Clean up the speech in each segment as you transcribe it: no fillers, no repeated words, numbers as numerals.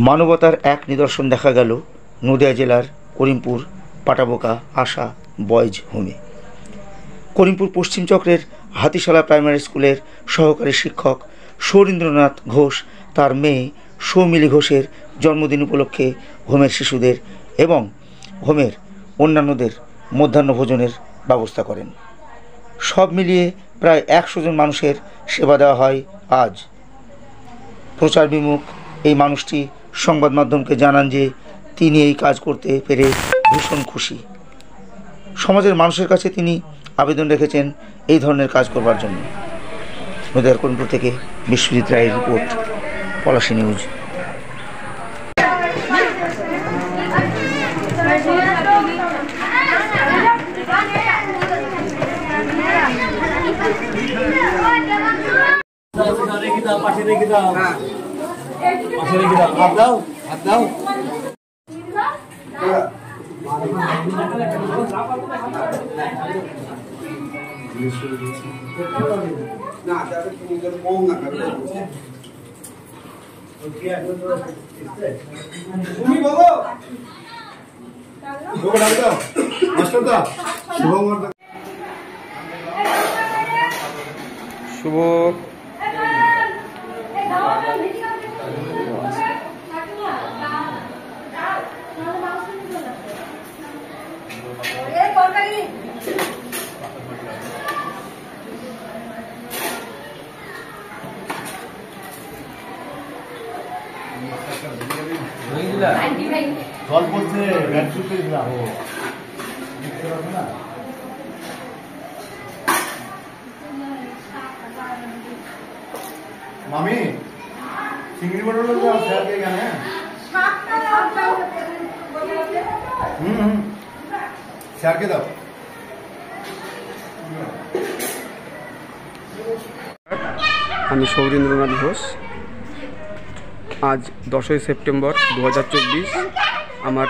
মানবতার এক নিদর্শন দেখা গেল নদিয়া জেলার করিমপুর পাটাবোকা আশা বয়েজ হোমে। করিমপুর পশ্চিম চক্রের হাতিশালা প্রাইমারি স্কুলের সহকারী শিক্ষক সৌরীন্দ্রনাথ ঘোষ তার মেয়ে সৌমিলি ঘোষের জন্মদিন উপলক্ষে হোমের শিশুদের এবং হোমের অন্যান্যদের মধ্যাহ্ন ভোজনের ব্যবস্থা করেন। সব মিলিয়ে প্রায় 100 জন মানুষের সেবা দেওয়া হয় আজ। প্রচার বিমুখ এই মানুষটি সংবাদ মাধ্যমকে জানান যে তিনি এই কাজ করতে পেরে ভীষণ খুশি। সমাজের মানুষের কাছে তিনি আবেদন রেখেছেন এই ধরনের কাজ করবার জন্য। নদিয়ার করিমপুর থেকে বিশ্বজিৎ রায়ের রিপোর্ট, পলাশী নিউজ। শুভ জল পড়ছে মামি চিংড়ি বড় এখানে স্যারকে দাও। আমি সৌরীন্দ্রনাথ ঘোষ। আজ 10ই সেপ্টেম্বর 2024 আমার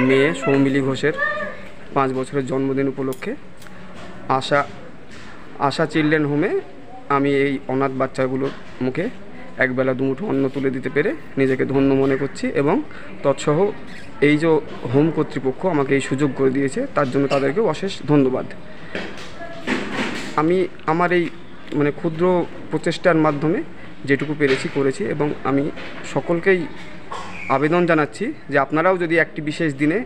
মেয়ে সৌমিলি ঘোষের 5 বছরের জন্মদিন উপলক্ষে আশা চিলড্রেন হোমে আমি এই অনাথ বাচ্চাগুলোর মুখে একবেলা দুমুঠো অন্ন তুলে দিতে পেরে নিজেকে ধন্য মনে করছি এবং তৎসহ এই যে হোম কর্তৃপক্ষ আমাকে এই সুযোগ করে দিয়েছে তার জন্য তাদেরকে অশেষ ধন্যবাদ। আমি আমার এই ক্ষুদ্র প্রচেষ্টার মাধ্যমে যেটুকু পেরেছি করেছি এবং আমি সকলকেই আবেদন জানাচ্ছি যে আপনারাও যদি একটি বিশেষ দিনে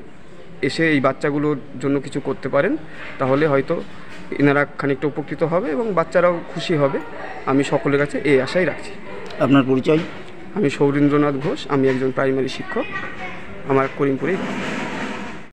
এসে এই বাচ্চাগুলোর জন্য কিছু করতে পারেন তাহলে হয়তো এনারা খানিকটা উপকৃত হবে এবং বাচ্চারাও খুশি হবে। আমি সকলের কাছে এই আশাই রাখছি। আপনার পরিচয়? আমি সৌরীন্দ্রনাথ ঘোষ, আমি একজন প্রাইমারি শিক্ষক, আমার করিমপুরে।